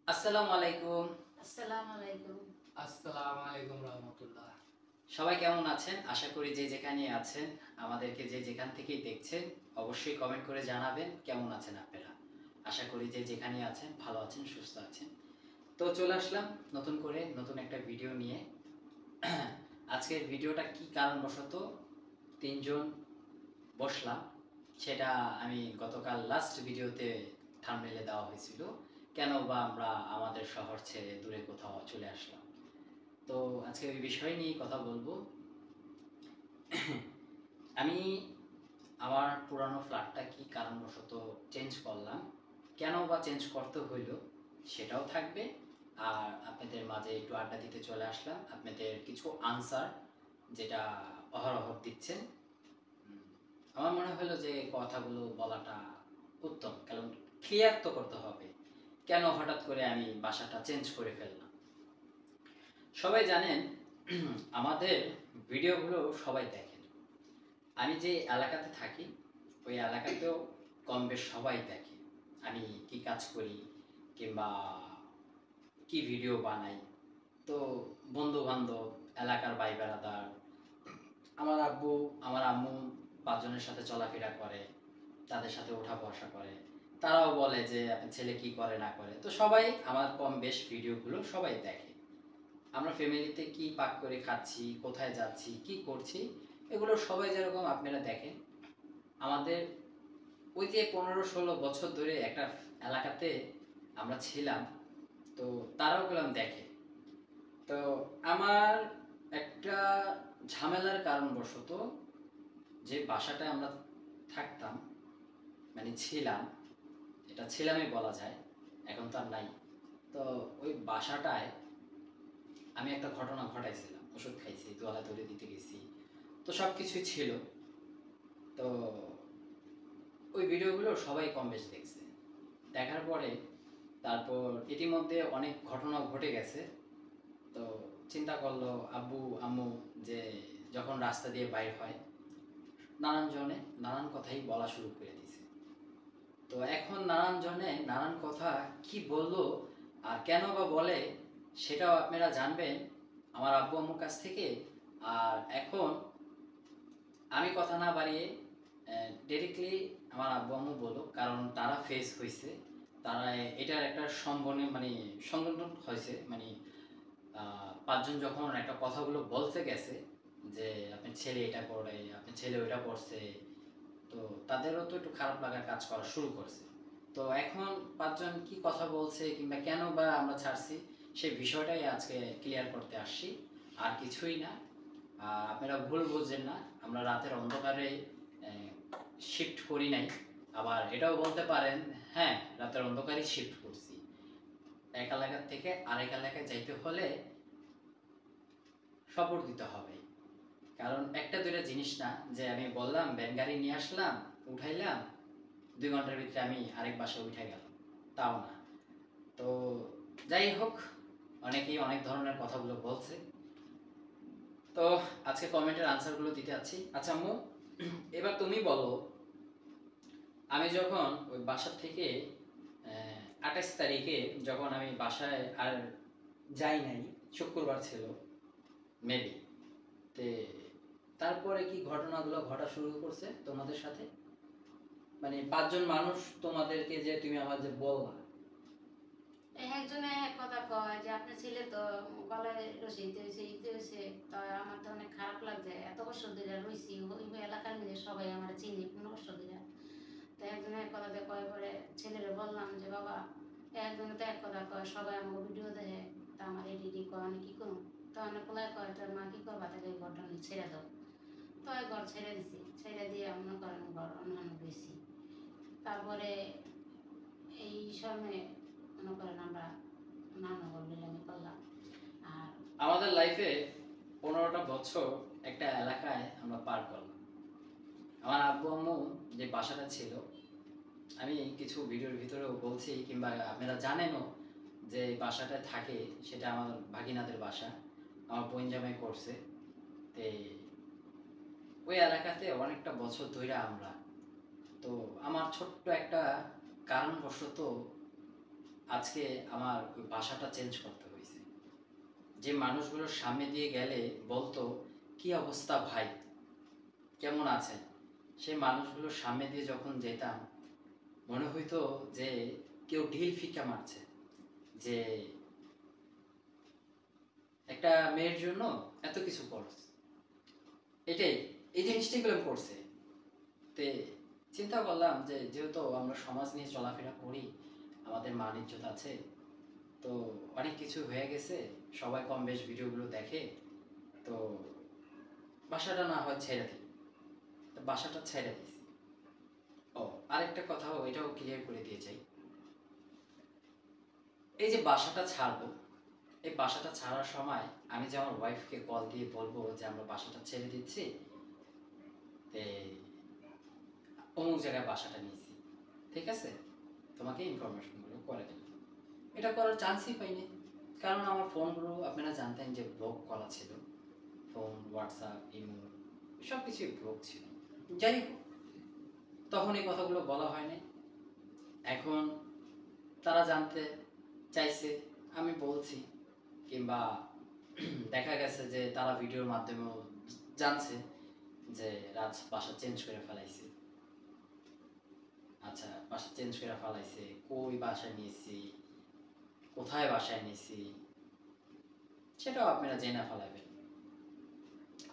আসসালামু আলাইকুম। আসসালামু আলাইকুম। আসসালামু আলাইকুম রহমতুল্লাহ। সবাই কেমন আছেন? আশা করি যে যেখানেই আছেন, আমাদেরকে যে যেখান থেকেই দেখছেন, অবশ্যই কমেন্ট করে জানাবেন কেমন আছেন আপনারা। আশা করি যে যেখানেই আছেন, ভালো আছেন, সুস্থ আছেন। তো চলে আসলাম নতুন করে নতুন একটা ভিডিও নিয়ে। আজকের ভিডিওটা কি কারণবশত ৩ জন বসলাম, সেটা আমি গতকাল লাস্ট ভিডিওতে থাম্বনেইলে দেওয়া হয়েছিল। কেন বা আমরা আমাদের শহর ছেড়ে দূরে কোথাও চলে আসলাম। তো আজকে ওই বিষয় নিয়েই কথা বলবো। আমি আমার পুরানো ফ্ল্যাটটা কি কারণবশত চেঞ্জ করলাম, কেন বা চেঞ্জ করতে হইলো সেটাও থাকবে। আর আপনাদের মাঝে একটু আড্ডা দিতে চলে আসলাম, আপনাদের কিছু আনসার যেটা অহরহ দিচ্ছেন। উম, আমার মনে হলো যে কথাগুলো বলাটা উত্তম, কারণ ক্লিয়ার তো করতে হবে কেন হঠাৎ করে আমি বাসাটা চেঞ্জ করে ফেললাম। সবাই জানেন, আমাদের ভিডিওগুলো সবাই দেখেন। আমি যে এলাকাতে থাকি ওই এলাকাতেও কম বেশ সবাই দেখে আমি কি কাজ করি কিংবা কি ভিডিও বানাই। তো বন্ধু বান্ধব, এলাকার ভাই বেড়াদার, আমার আব্বু আমার আম্মু ৫ জনের সাথে চলাফেরা করে, তাদের সাথে ওঠা বসা করে। তারাও বলে যে আপনার ছেলে কি করে না করে। তো সবাই আমার কম বেশ ভিডিওগুলো সবাই দেখে। আমরা ফ্যামিলিতে কি পাক করে খাচ্ছি, কোথায় যাচ্ছি, কি করছি, এগুলো সবাই যেরকম আপনারা দেখেন। আমাদের ওই যে ১৫-১৬ বছর ধরে একটা এলাকাতে আমরা ছিলাম, তো তারাও ওগুলো দেখে। তো আমার একটা ঝামেলার কারণবশত যে বাসাটায় আমরা থাকতাম, মানে ছিলাম, এটা ছিলামই বলা যায়, এখন তো আর নাই। তো ওই বাসাটায় আমি একটা ঘটনা ঘটাইছিলাম, ওষুধ খাইছি, দোয়ালাতলি দিতে গেছি, তো সব কিছুই ছিল। তো ওই ভিডিওগুলো সবাই কম বেশ দেখছে। দেখার পরে তারপর ইতিমধ্যে অনেক ঘটনা ঘটে গেছে। তো চিন্তা করলো আব্বু আম্মু যে যখন রাস্তা দিয়ে বাইর হয়, নানান জনে নানান কথাই বলা শুরু করে দিছে। তো এখন নানান জনে নানান কথা কি বললো আর কেন বা বলে, সেটাও আপনারা জানবেন আমার আব্বু আম্মুর কাছ থেকে। আর এখন আমি কথা না বাড়িয়ে ডিরেক্টলি আমার আব্বু আম্মু বলুক, কারণ তারা ফেস হয়েছে, তারা এটার একটা মানে সংগঠন হয়েছে, মানে ৫ জন যখন একটা কথাগুলো বলতে গেছে যে আপনার ছেলে এটা করে, আপনার ছেলে ওইটা করছে, তো তাদেরও তো একটু খারাপ লাগার কাজ করা শুরু করছে। তো এখন ৫ জন কি কথা বলছে কিংবা কেন বা আমরা ছাড়ছি, সেই বিষয়টাই আজকে ক্লিয়ার করতে আসছি, আর কিছুই না। আপনারা ভুল বুঝবেন না, আমরা রাতের অন্ধকারে শিফট করি নাই। আবার এটাও বলতে পারেন, হ্যাঁ, রাতের অন্ধকারেই শিফট করছি। এক এলাকা থেকে আরেক এলাকায় যাইতে হলে সফর দিতে হবে। কারণ একটা দুইটা জিনিস না যে আমি বললাম ভ্যান গাড়ি নিয়ে আসলাম, উঠাইলাম, ২ ঘন্টার ভিতরে আমি আরেক বাসায় উঠে গেলাম, তাও না। তো যাই হোক, অনেকেই অনেক ধরনের কথাগুলো বলছে। তো আজকে কমেন্টের আনসারগুলো দিতে যাচ্ছি। আচ্ছা আম্মু, এবার তুমি বলো, আমি যখন ওই বাসা থেকে ২৮ তারিখে যখন আমি বাসায় আর যাই নাই, শুক্রবার ছিল মেবি, তে তারপরে কি ঘটনাগুলো ঘটা শুরু করছে তোমাদের সাথে? মানে ৫ জন মানুষ তোমাদেরকে যে তুমি আমার যে বললা। একজনে এক কথা কয় যে আপনার ছেলে তো গলায় রশি দিয়েছে, ই দিয়েছে। তো আমার তো অনেক খারাপ লাগছে, এত বছর ধরে রইছি ওই এলাকার মধ্যে, সবাই আমার চিনি ১৫ বছর ধরে। তো একজনে এক কথাতে কয়, পরে ছেলেরে বললাম যে বাবা, একজনে তো এক কথা কয়, সবাই আমার ভিডিও দেখে, তা আমার এডিটি কয়, আমি কী করুন? তো অনেক কোলায় কয়, তোর মা কী করবা, তাকে এই ঘরটা ছেড়ে দাও। তো এই ঘর ছেড়ে দিছি, ছেড়ে দিয়ে মনে করেন ঘর অন্যান্য গেছি। তারপরে এই সময় মনে করেন আমরা নানা বললাম করলাম। আর আমাদের লাইফে ১৫টা বছর একটা এলাকায় আমরা পার করলাম। আমার আব্বু আম্মু যে বাসাটা ছিল, আমি কিছু ভিডিওর ভিতরেও বলছি কিংবা আপনারা জানেনও যে এই বাসাটায় থাকে, সেটা আমার ভাগিনাদের বাসা, আমার বোন জামাই করছে। তে ওই এলাকাতে অনেকটা বছর ধইরা আমরা, তো আমার ছোট্ট একটা কারণবশত আজকে আমার ওই বাসাটা চেঞ্জ করতে হয়েছে। যে মানুষগুলোর সামনে দিয়ে গেলে বলতো কি অবস্থা ভাই, কেমন আছেন, সেই মানুষগুলোর সামনে দিয়ে যখন যেতাম মনে হইতো যে কেউ ঢিল ফিকা মারছে, যে একটা মেয়ের জন্য এত কিছু করছে। এটাই, এই জিনিসটাই করছে। তে চিন্তা করলাম যে যেহেতু আমরা সমাজ নিয়ে চলাফেরা করি, আমাদের মান ইজ্জত আছে, তো অনেক কিছু হয়ে গেছে, সবাই কম বেশ ভিডিওগুলো দেখে, তো বাসাটা না হয় ছেড়ে দিই। তো বাসাটা ছেড়ে দিছি। ও আরেকটা কথাও এটাও ক্লিয়ার করে দিয়ে যাই, এই যে বাসাটা ছাড়বো, এই বাসাটা ছাড়ার সময় আমি যে আমার ওয়াইফকে কল দিয়ে বলবো যে আমরা বাসাটা ছেড়ে দিচ্ছি, অমুক জায়গায় বাসাটা নিয়েছি, ঠিক আছে, তোমাকে ইনফরমেশনগুলো করে দিলাম। এটা করার চান্সই পাইনি, কারণ আমার ফোনগুলো আপনারা জানতেন যে ব্লক করা ছিল, ফোন, হোয়াটসঅ্যাপ, ইমো সব কিছুই ব্লক ছিল। যাই হোক, তখন এই কথাগুলো বলা হয়নি। এখন তারা জানতে চাইছে, আমি বলছি, কিংবা দেখা গেছে যে তারা ভিডিওর মাধ্যমেও জানছে যে রাজ বাসা চেঞ্জ করে ফেলাইছে। আচ্ছা, বাসা চেঞ্জ করে ফেলাইছে, কই বাসায় নিয়েছি, কোথায় বাসায় নিয়েছি, সেটাও আপনারা জেনে ফেলাবেন।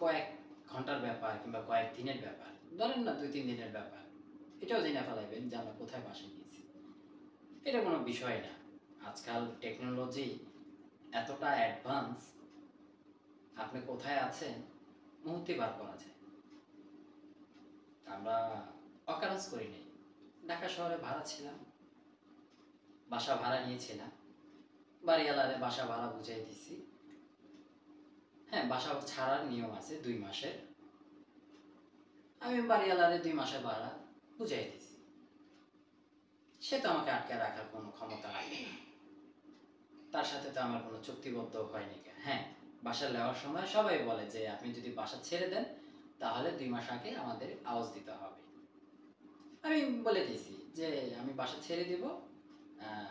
কয়েক ঘন্টার ব্যাপার কিংবা কয়েক দিনের ব্যাপার, ধরেন না 2-3 দিনের ব্যাপার, এটাও জেনে ফেলাবেন যে আমরা কোথায় বাসায় নিয়েছি। এটা কোনো বিষয় না। আজকাল টেকনোলজি এতটা অ্যাডভান্স, আপনি কোথায় আছেন মুহূর্তে বার করা যায়। আমরা অকারেন্স করি নাই। ঢাকা শহরে ভাড়া ছিলাম, বাসা ভাড়া নিয়েছিলাম, বাড়িওয়ালারে বাসা ভাড়া বুঝাই দিছি। হ্যাঁ, বাসা ছাড়ার নিয়ম আছে 2 মাসের, আমি বাড়িওয়ালারে 2 মাসের ভাড়া বুঝাই দিছি। সে তো আমাকে আটকে রাখার কোনো ক্ষমতা রাখে না, তার সাথে তো আমার কোনো চুক্তিবদ্ধ হয়নি। হ্যাঁ, বাসা নেওয়ার সময় সবাই বলে যে আপনি যদি বাসা ছেড়ে দেন তাহলে 2 মাস আগে আমাদের আওয়াজ দিতে হবে। আমি বলে দিয়েছি যে আমি বাসা ছেড়ে দিব,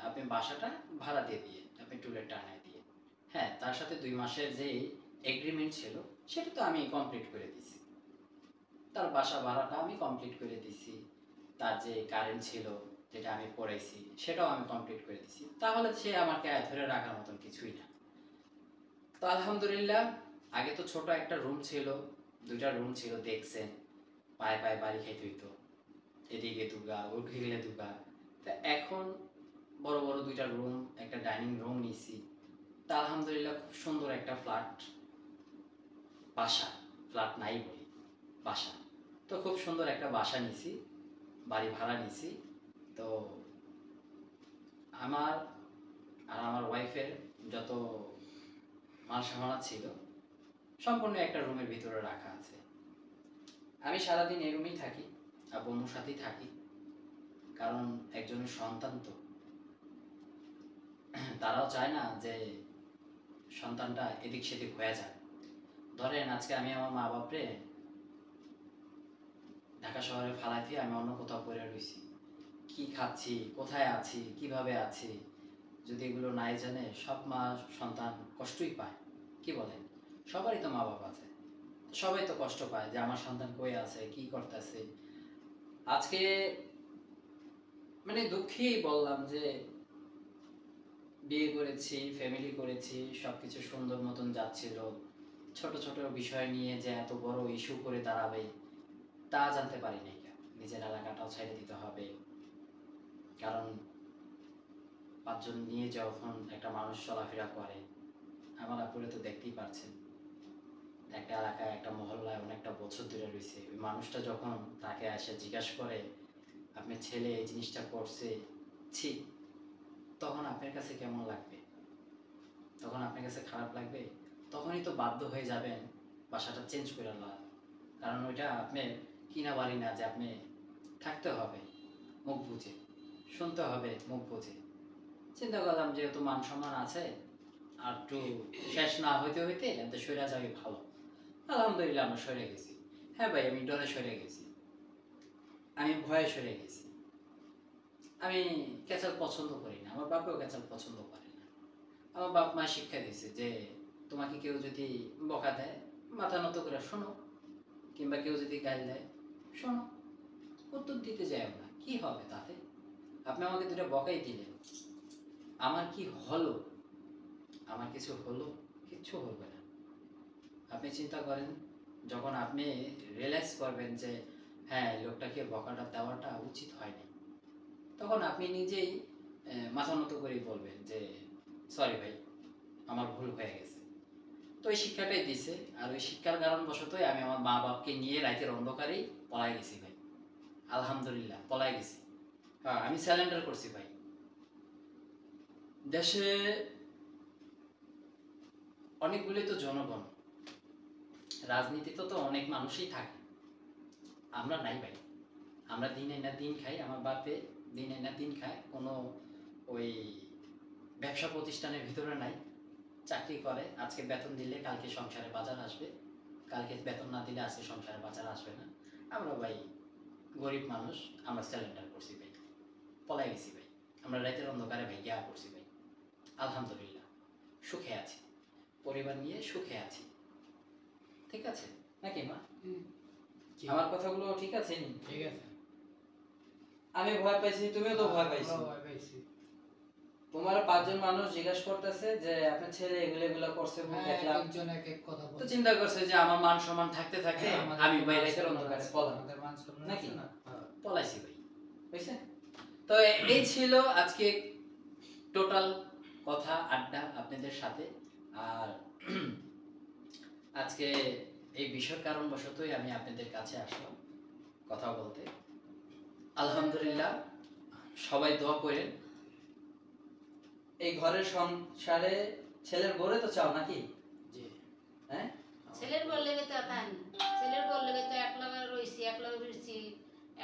আপনি বাসাটা ভাড়া দিয়ে দিয়ে, আপনি টুলের টানায় দিয়ে। হ্যাঁ, তার সাথে 2 মাসের যে এগ্রিমেন্ট ছিল সেটা তো আমি কমপ্লিট করে দিছি। তার বাসা ভাড়াটা আমি কমপ্লিট করে দিছি, তার যে কারেন্ট ছিল যেটা আমি পড়াইছি সেটাও আমি কমপ্লিট করে দিছি। তাহলে সে আমাকে ধরে রাখার মতন কিছুই না। তো আলহামদুলিল্লাহ, আগে তো ছোট একটা রুম ছিল, 2টা রুম ছিল, দেখছেন, পায়ে পায়ে বাড়ি খাইতে হইতো, এদিকে দুগা ওদিকে দুগা। তা এখন বড় বড় 2টা রুম, একটা ডাইনিং রুম নিছি। তা আলহামদুলিল্লাহ খুব সুন্দর একটা ফ্ল্যাট, বাসা, ফ্ল্যাট নাই বলি, বাসা। তো খুব সুন্দর একটা বাসা নিছি, বাড়ি ভাড়া নিছি। তো আমার আর আমার ওয়াইফের যত মাল সামানা ছিল সম্পূর্ণ একটা রুমের ভিতরে রাখা আছে। আমি সারাদিন এই রুমেই থাকি, আব্বু আম্মুর সাথেই থাকি, কারণ একজনের সন্তান তো, তারাও চায় না যে সন্তানটা এদিক সেদিক হয়ে যায়। ধরেন আজকে আমি আমার মা বাপরে ঢাকা শহরে ফালাই দিয়ে আমি অন্য কোথাও পড়ে রয়েছি, কি খাচ্ছি, কোথায় আছি, কিভাবে আছি, যদি এগুলো নাই জানে, সব মা সন্তান কষ্টই পায়। কি বলেন? সবারই তো মা বাবা আছে, সবাই তো কষ্ট পায় যে আমার সন্তান কই আছে, কি করতেছে। আজকে মানে দুঃখেই বললাম যে বিয়ে করেছি, ফ্যামিলি করেছি, সবকিছু সুন্দর মতন যাচ্ছিল, ছোট ছোট বিষয় নিয়ে যে এত বড় ইস্যু করে দাঁড়াবে তা জানতে পারি নাই। নিজের এলাকাটাও ছেড়ে দিতে হবে, কারণ 5 জন নিয়ে যখন একটা মানুষ চলাফেরা করে, আমার আপুরে তো দেখতেই পারছেন, একটা এলাকায় একটা মহল্লায় অনেকটা বছর ধরে রয়েছে, ওই মানুষটা যখন তাকে এসে জিজ্ঞাসা করে আপনার ছেলে এই জিনিসটা করছে, ছি, তখন আপনার কাছে কেমন লাগবে? তখন আপনার কাছে খারাপ লাগবে। তখনই তো বাধ্য হয়ে যাবেন বাসাটা চেঞ্জ করে নেওয়ার, কারণ ওইটা আপনার কিনা বাড়ি না যে আপনি থাকতে হবে মুখ বুঝে, শুনতে হবে মুখ বুঝে। চিন্তা করলাম যেহেতু মান সম্মান আছে, আর একটু শেষ না হইতে হইতে এত সরে যাবে ভালো। আলহামদুলিল্লাহ আমরা সরে গেছি। হ্যাঁ ভাই, আমি ডরে সরে গেছি, আমি ভয়ে সরে গেছি। আমি ক্যাচাল পছন্দ করি না, আমার বাপেও ক্যাচাল পছন্দ করে না। আমার বাপ মা শিক্ষা দিয়েছে যে তোমাকে কেউ যদি বকা দেয় মাথা নত করে শোনো, কিংবা কেউ যদি গাল দেয় শোনো, উত্তর দিতে যাও না, কি হবে তাতে? আপনি আমাকে দুটো বকাই দিলেন, আমার কি হলো? আমার কিছু হলো? কিচ্ছু হবে না। আপনি চিন্তা করেন, যখন আপনি রিয়েলাইজ করবেন যে হ্যাঁ এই লোকটাকে বকাটা দেওয়াটা উচিত হয়নি, তখন আপনি নিজেই মাথা নত করেই বলবেন যে সরি ভাই, আমার ভুল হয়ে গেছে। তো ওই শিক্ষাটাই দিছে, আর ওই শিক্ষার কারণবশতই আমি আমার মা বাপকে নিয়ে রাতের অন্ধকারেই পলাই গেছি ভাই। আলহামদুলিল্লাহ পলাই গেছি। হ্যাঁ, আমি স্যালেন্ডার করছি ভাই। দেশে অনেকগুলি তো জনগণ, রাজনীতিতে তো অনেক মানুষই থাকে, আমরা নাই ভাই। আমরা দিন এনে দিন খাই, আমার বাপে দিন এনে দিন খায়, কোনো ওই ব্যবসা প্রতিষ্ঠানের ভিতরে নাই। চাকরি করে, আজকে বেতন দিলে কালকে সংসারে বাজার আসবে, কালকে বেতন না দিলে আজকে সংসারে বাজার আসবে না। আমরা ভাই গরিব মানুষ, আমরা স্যালেন্ডার করছি ভাই, পলাই গেছি ভাই। আমরা রাতের অন্ধকারে ভাই গিয়া করছি ভাই। আলহামদুলিল্লাহ সুখে আছি, পরিবার নিয়ে সুখে আছি। ঠিক আছে নাকি মা? জি, আমার কথাগুলো ঠিক আছে নি? ঠিক আছে। আমি ভয় পাইছি, তুমিও তো ভয় পাইছো। আমরাও ভয় পাইছি। তোমার 5 জন মানুষ জিজ্ঞাসা করতেছে যে আপনার ছেলে এগুলো এগুলো করছে, হ্যাঁ, দেখলাম। একজন এক এক কথা তো বলছে। চিন্তা করছে যে আমার মান সম্মান থাকতে থাকতে হ্যাঁ, আমাদের আমি তো ভাই মান রাতের সম্মান অন্ধকারে আছে, পলাম, আমাদের মান সম্মান নাকি? আছে না? হ্যাঁ। পলাইছি ভাই, বুঝছে? তো এই ছিল আজকে টোটাল কথা আড্ডা আপনাদের সাথে। আর আজকে এই বিষয়ের কারণবশতই আমি আপনাদের কাছে আসলাম কথা বলতে। আলহামদুলিল্লাহ, সবাই দোয়া করেন। এই ঘরের সংসারে ছেলের বউরে তো চাও নাকি? জি। হ্যাঁ, ছেলের বল লেগে তো তাই না, ছেলের বল লেগে তো এক লগে রইছি, এক লগে ফিরছি,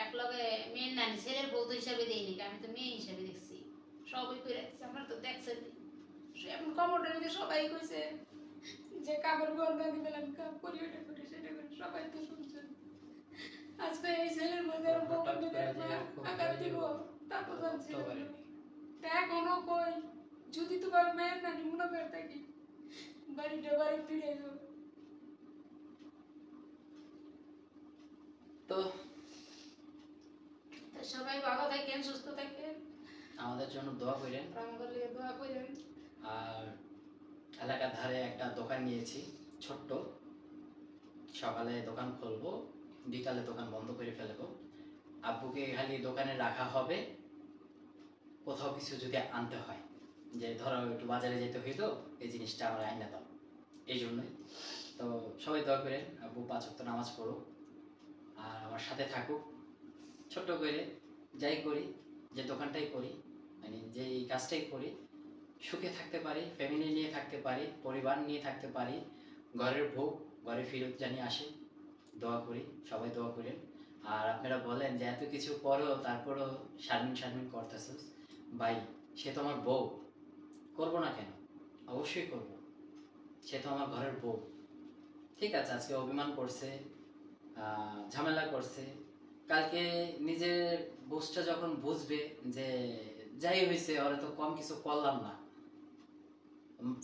এক লগে মেয়ের নানি, ছেলের বউ তো হিসাবে দেয়নি, আমি তো মেয়ে হিসাবে দেখছি। সবই করে রাখছি, আমরা তো দেখছেন এখন কমোডের মধ্যে সবাই কইছে যে কাপড় গন্ধ দিবে আমি কাপ করি, ওটা করি, সেটা করি, সবাই তো শুনছেন। আজকে এই ছেলের মধ্যে আর বউ হঠাৎ মধ্যে করে যে এরকম আগাম হয়ে দিব, যাবো, তা তো জানছি ভাবতে না। পারিনি। তা এখনো কই যদি তোমার মেয়ের নানি মনে করে থাকি বাড়িটা বাড়ি ফিরে যাবে। তো তা সবাই ভালো থাকেন, সুস্থ থাকেন, আমাদের জন্য দোয়া করেন। আমাদের লিগে দোয়া করেন। আর এলাকার ধারে একটা দোকান নিয়েছি ছোট্ট, সকালে দোকান খুলবো, বিকালে দোকান বন্ধ করে ফেলবো। আব্বুকে খালি দোকানে রাখা হবে, কোথাও কিছু যদি আনতে হয়, যে ধরো একটু বাজারে যেতে হইতো, এই জিনিসটা আমার আইনা দাও, এই জন্যই। তো সবাই দোয়া করেন আব্বু 5 ওয়াক্ত নামাজ পড়ুক আর আমার সাথে থাকুক। ছোট্ট করে যাই করি, যে দোকানটাই করি, মানে যেই কাজটাই করি, সুখে থাকতে পারি, ফ্যামিলি নিয়ে থাকতে পারি, পরিবার নিয়ে থাকতে পারি, ঘরের ভোগ ঘরে ফেরত জানি আসে। দোয়া করি, সবাই দোয়া করেন। আর আপনারা বলেন যে এত কিছু পরেও তারপরেও শারমিন শারমিন করতেছিস, ভাই সে তো আমার বউ, করবো না কেন? অবশ্যই করব, সে তো আমার ঘরের বউ। ঠিক আছে, আজকে অভিমান করছে, ঝামেলা করছে, কালকে নিজের বুঝটা যখন বুঝবে যে যাই হয়েছে ওরা তো কম কিছু করলাম না,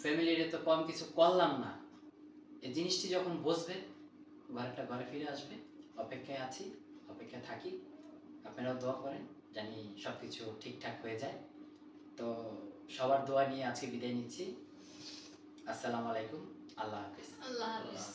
ফ্যামিলির তো কম কিছু করলাম না, এই জিনিসটি যখন বুঝবে ঘরেরটা ঘরে ফিরে আসবে। অপেক্ষায় আছি, অপেক্ষায় থাকি। আপনারাও দোয়া করেন জানি সব কিছু ঠিকঠাক হয়ে যায়। তো সবার দোয়া নিয়ে আজকে বিদায় নিচ্ছি। আসসালামু আলাইকুম, আল্লাহ হাফিজ। আল্লাহ হাফেজ।